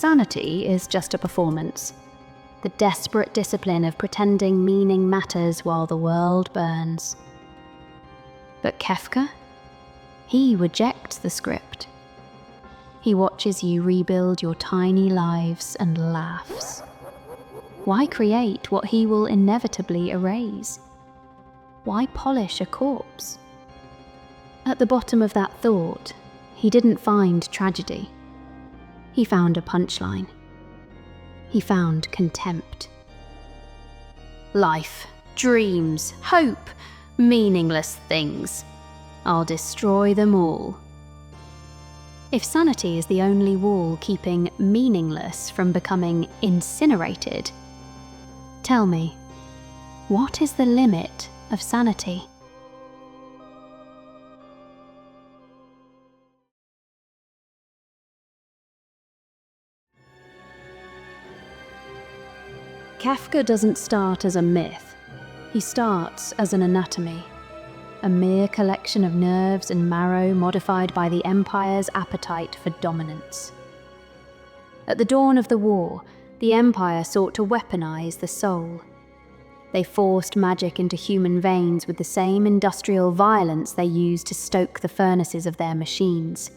Sanity is just a performance. The desperate discipline of pretending meaning matters while the world burns. But Kefka? He rejects the script. He watches you rebuild your tiny lives and laughs. Why create what he will inevitably erase? Why polish a corpse? At the bottom of that thought, he didn't find tragedy. He found a punchline. He found contempt. Life, dreams, hope, meaningless things. I'll destroy them all. If sanity is the only wall keeping meaningless from becoming incinerated, tell me, what is the limit of sanity? Kefka doesn't start as a myth. He starts as an anatomy, a mere collection of nerves and marrow modified by the Empire's appetite for dominance. At the dawn of the war, the Empire sought to weaponize the soul. They forced magic into human veins with the same industrial violence they used to stoke the furnaces of their machines.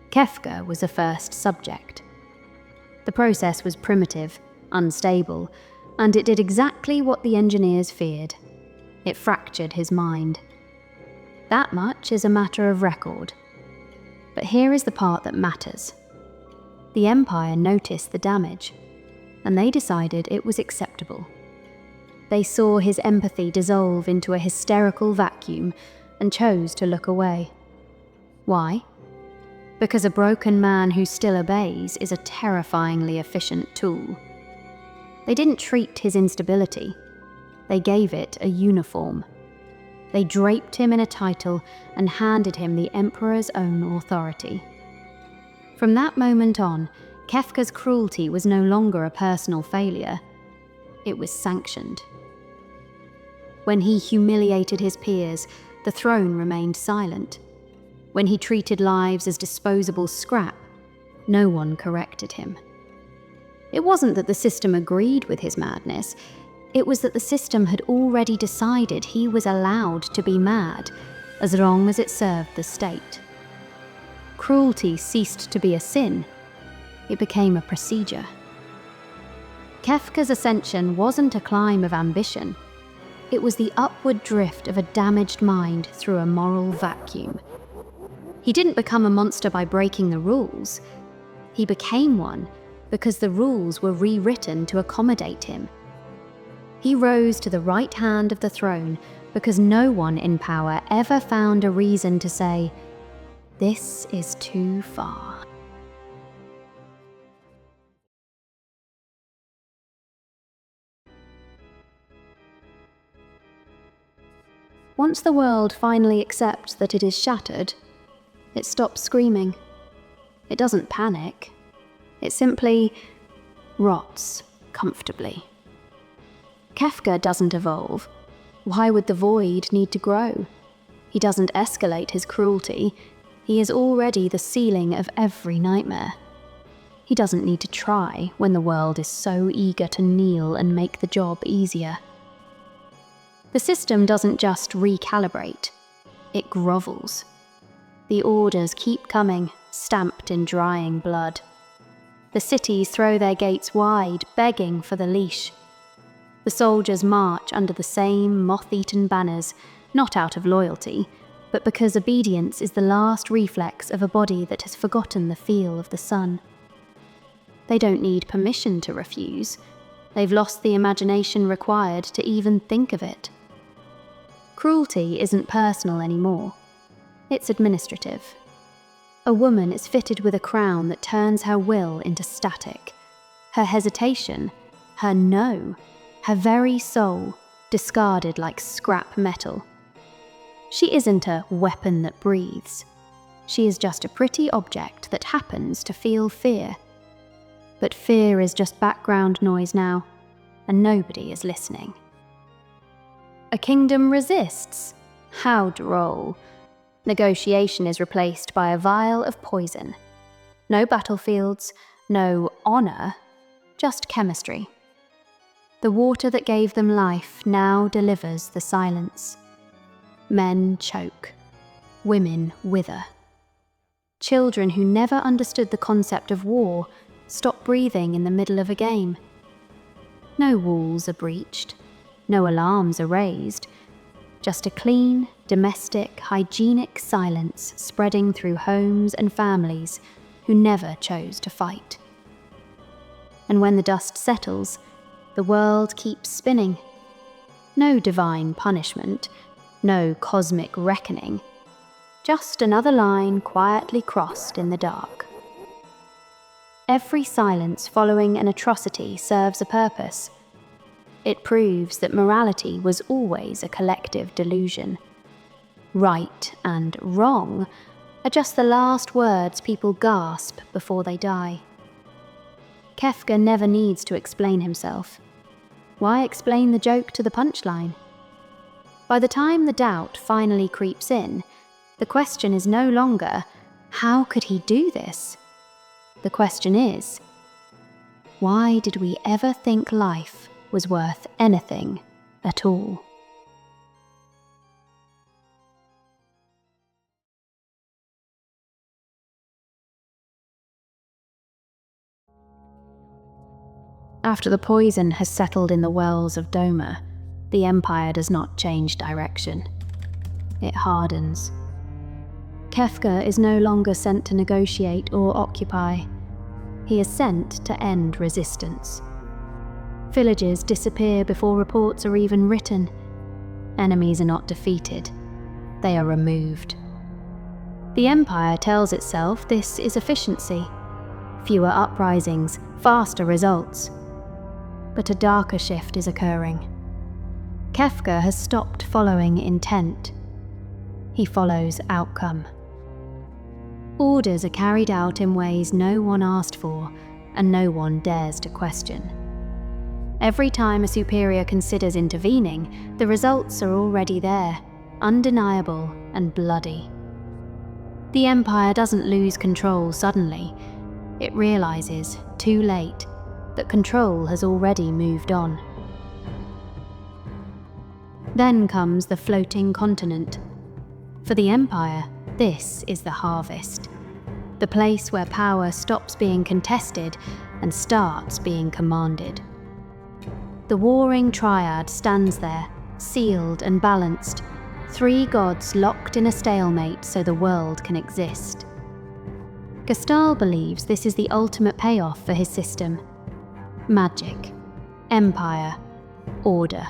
Kefka was the first subject. The process was primitive, unstable, and it did exactly what the engineers feared. It fractured his mind. That much is a matter of record. But here is the part that matters. The Empire noticed the damage, and they decided it was acceptable. They saw his empathy dissolve into a hysterical vacuum and chose to look away. Why? Because a broken man who still obeys is a terrifyingly efficient tool. They didn't treat his instability. They gave it a uniform. They draped him in a title and handed him the Emperor's own authority. From that moment on, Kefka's cruelty was no longer a personal failure. It was sanctioned. When he humiliated his peers, the throne remained silent. When he treated lives as disposable scrap, no one corrected him. It wasn't that the system agreed with his madness. It was that the system had already decided he was allowed to be mad, as long as it served the state. Cruelty ceased to be a sin. It became a procedure. Kefka's ascension wasn't a climb of ambition. It was the upward drift of a damaged mind through a moral vacuum. He didn't become a monster by breaking the rules. He became one because the rules were rewritten to accommodate him. He rose to the right hand of the throne because no one in power ever found a reason to say, "This is too far." Once the world finally accepts that it is shattered, it stops screaming. It doesn't panic. It simply rots comfortably. Kefka doesn't evolve. Why would the void need to grow? He doesn't escalate his cruelty. He is already the ceiling of every nightmare. He doesn't need to try when the world is so eager to kneel and make the job easier. The system doesn't just recalibrate, it grovels. The orders keep coming, stamped in drying blood. The cities throw their gates wide, begging for the leash. The soldiers march under the same moth-eaten banners, not out of loyalty, but because obedience is the last reflex of a body that has forgotten the feel of the sun. They don't need permission to refuse. They've lost the imagination required to even think of it. Cruelty isn't personal anymore. It's administrative. A woman is fitted with a crown that turns her will into static. Her hesitation, her no, her very soul, discarded like scrap metal. She isn't a weapon that breathes. She is just a pretty object that happens to feel fear. But fear is just background noise now, and nobody is listening. A kingdom resists? How droll. Negotiation is replaced by a vial of poison. No battlefields, no honor, just chemistry. The water that gave them life now delivers the silence. Men choke. Women wither. Children who never understood the concept of war stop breathing in the middle of a game. No walls are breached. No alarms are raised. Just a clean, domestic, hygienic silence spreading through homes and families who never chose to fight. And when the dust settles, the world keeps spinning. No divine punishment, no cosmic reckoning. Just another line quietly crossed in the dark. Every silence following an atrocity serves a purpose. It proves that morality was always a collective delusion. Right and wrong are just the last words people gasp before they die. Kefka never needs to explain himself. Why explain the joke to the punchline? By the time the doubt finally creeps in, the question is no longer, how could he do this? The question is, why did we ever think life was worth anything at all? After the poison has settled in the wells of Doma, the Empire does not change direction. It hardens. Kefka is no longer sent to negotiate or occupy. He is sent to end resistance. Villages disappear before reports are even written. Enemies are not defeated. They are removed. The Empire tells itself this is efficiency. Fewer uprisings, faster results. But a darker shift is occurring. Kefka has stopped following intent. He follows outcome. Orders are carried out in ways no one asked for and no one dares to question. Every time a superior considers intervening, the results are already there, undeniable and bloody. The Empire doesn't lose control suddenly. It realizes, too late, that control has already moved on. Then comes the floating continent. For the Empire, this is the harvest. The place where power stops being contested and starts being commanded. The warring triad stands there, sealed and balanced, 3 gods locked in a stalemate so the world can exist. Gestal believes this is the ultimate payoff for his system. Magic, empire, order.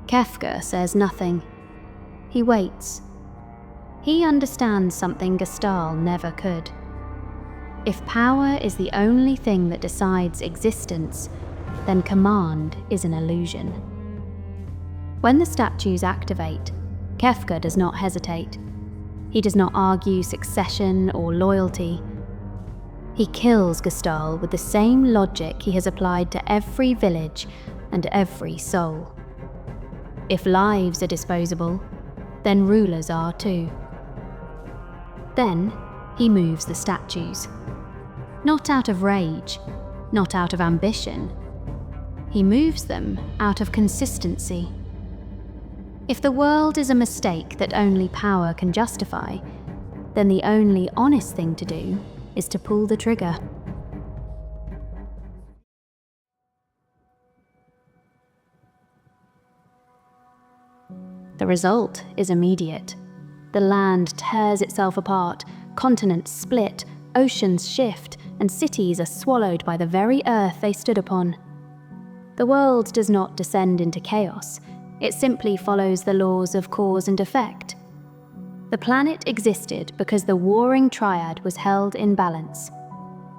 Kefka says nothing. He waits. He understands something Gestal never could. If power is the only thing that decides existence, then command is an illusion. When the statues activate, Kefka does not hesitate. He does not argue succession or loyalty. He kills Gestal with the same logic he has applied to every village and every soul. If lives are disposable, then rulers are too. Then he moves the statues. Not out of rage, not out of ambition. He moves them out of consistency. If the world is a mistake that only power can justify, then the only honest thing to do is to pull the trigger. The result is immediate. The land tears itself apart, continents split, oceans shift, and cities are swallowed by the very earth they stood upon. The world does not descend into chaos, it simply follows the laws of cause and effect. The planet existed because the warring triad was held in balance.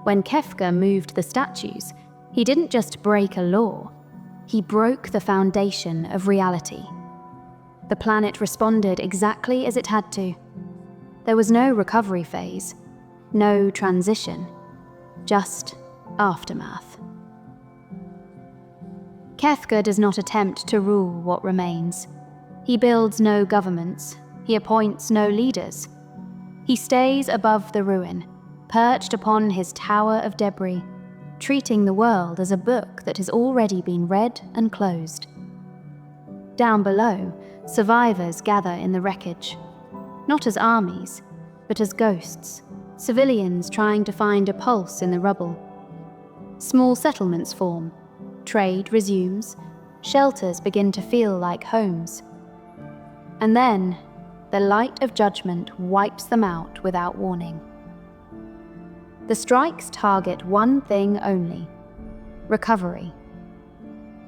When Kefka moved the statues, he didn't just break a law, he broke the foundation of reality. The planet responded exactly as it had to. There was no recovery phase, no transition, just aftermath. Kefka does not attempt to rule what remains. He builds no governments, he appoints no leaders. He stays above the ruin, perched upon his tower of debris, treating the world as a book that has already been read and closed. Down below, survivors gather in the wreckage, not as armies, but as ghosts, civilians trying to find a pulse in the rubble. Small settlements form, trade resumes, shelters begin to feel like homes. And then, the light of judgment wipes them out without warning. The strikes target one thing only: recovery.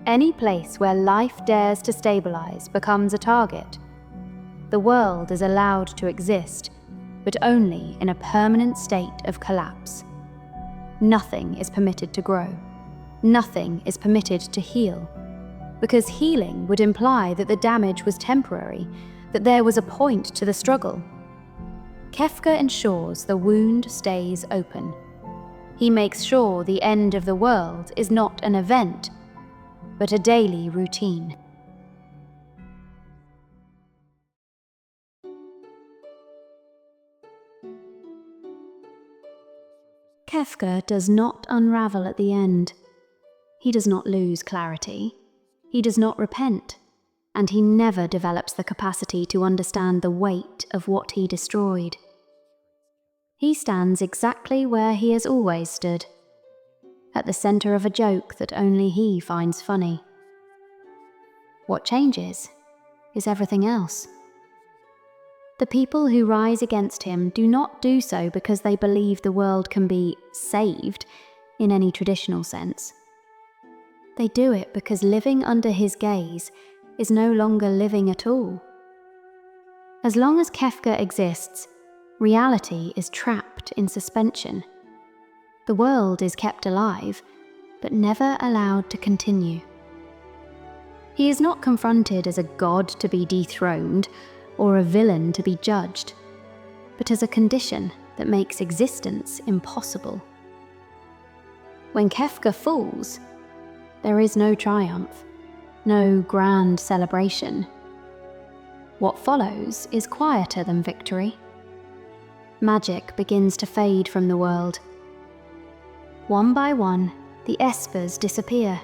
Any place where life dares to stabilize becomes a target. The world is allowed to exist, but only in a permanent state of collapse. Nothing is permitted to grow. Nothing is permitted to heal, because healing would imply that the damage was temporary, that there was a point to the struggle. Kefka ensures the wound stays open. He makes sure the end of the world is not an event, but a daily routine. Kefka does not unravel at the end. He does not lose clarity. He does not repent. And he never develops the capacity to understand the weight of what he destroyed. He stands exactly where he has always stood, at the center of a joke that only he finds funny. What changes is everything else. The people who rise against him do not do so because they believe the world can be saved in any traditional sense. They do it because living under his gaze is no longer living at all. As long as Kefka exists, reality is trapped in suspension. The world is kept alive, but never allowed to continue. He is not confronted as a god to be dethroned or a villain to be judged, but as a condition that makes existence impossible. When Kefka falls, there is no triumph, no grand celebration. What follows is quieter than victory. Magic begins to fade from the world. One by one, the espers disappear,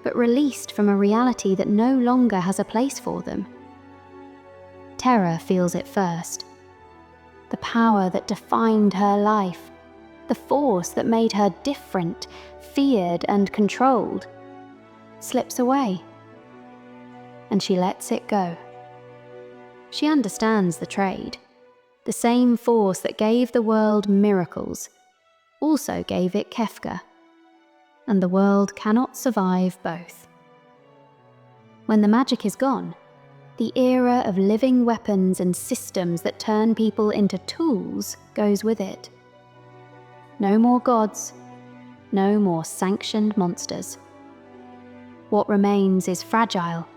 but released from a reality that no longer has a place for them. Terror feels it first. The power that defined her life, the force that made her different, feared and controlled, slips away, and she lets it go. She understands the trade. The same force that gave the world miracles also gave it Kefka, and the world cannot survive both. When the magic is gone, the era of living weapons and systems that turn people into tools goes with it. No more gods, no more sanctioned monsters. What remains is fragile,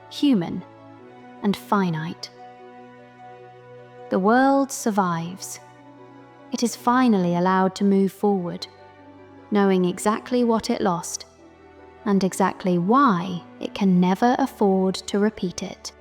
human, and finite. The world survives. It is finally allowed to move forward, knowing exactly what it lost, and exactly why it can never afford to repeat it.